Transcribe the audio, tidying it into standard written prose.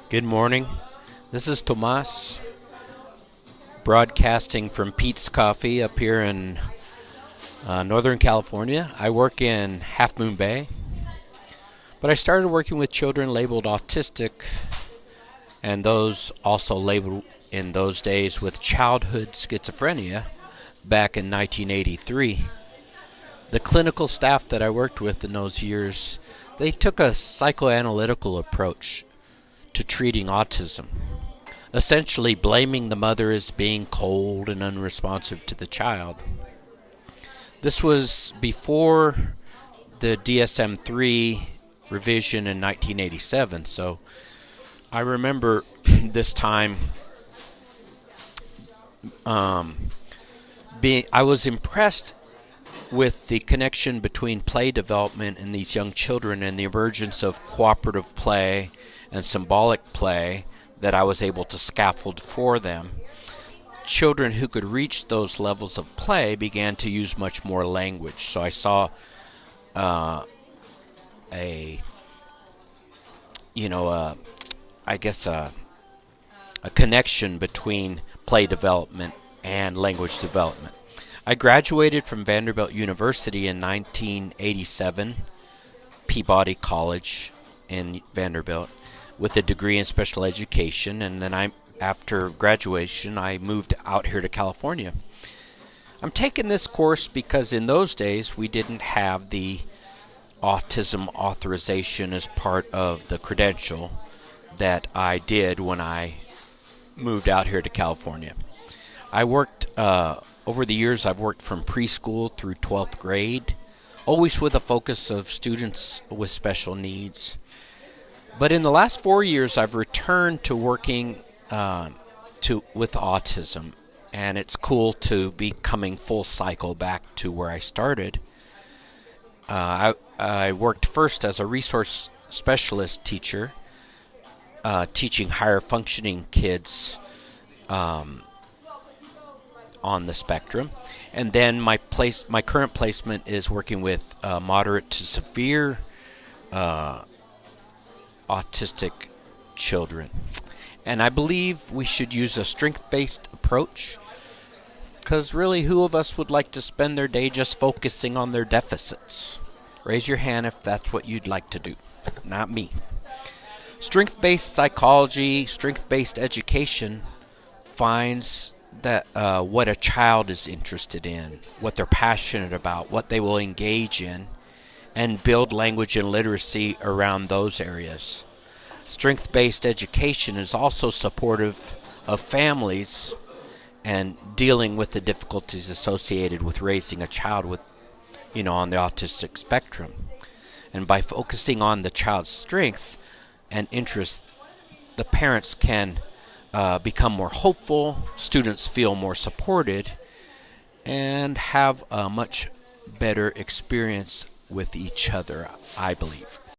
Good morning. This is Tomas, broadcasting from Pete's Coffee up here in Northern California. I work in Half Moon Bay, but I started working with children labeled autistic and those also labeled in those days with childhood schizophrenia back in 1983. The clinical staff that I worked with in those years, they took a psychoanalytical approach to treating autism, essentially blaming the mother as being cold and unresponsive to the child. This was before the DSM-3 revision in 1987, so I remember this time I was impressed with the connection between play development in these young children and the emergence of cooperative play and symbolic play that I was able to scaffold for them. Children who could reach those levels of play began to use much more language. So I saw a connection between play development and language development. I graduated from Vanderbilt University in 1987, Peabody College in Vanderbilt, with a degree in special education, and then after graduation, I moved out here to California. I'm taking this course because in those days we didn't have the autism authorization as part of the credential that I did when I moved out here to California. I worked, over the years, I've worked from preschool through 12th grade, always with a focus of students with special needs. But in the last 4 years, I've returned to working with autism, and it's cool to be coming full cycle back to where I started. I worked first as a resource specialist teacher, teaching higher functioning kids on the spectrum, and then my current placement is working with moderate to severe autistic children. And I believe we should use a strength-based approach, because really, who of us would like to spend their day just focusing on their deficits? Raise your hand if that's what you'd like to do. Not me. Strength-based psychology, strength-based education finds that what a child is interested in, what they're passionate about, what they will engage in, and build language and literacy around those areas. Strength-based education is also supportive of families and dealing with the difficulties associated with raising a child with, on the autistic spectrum. And by focusing on the child's strengths and interests, the parents can become more hopeful, students feel more supported, and have a much better experience with each other, I believe.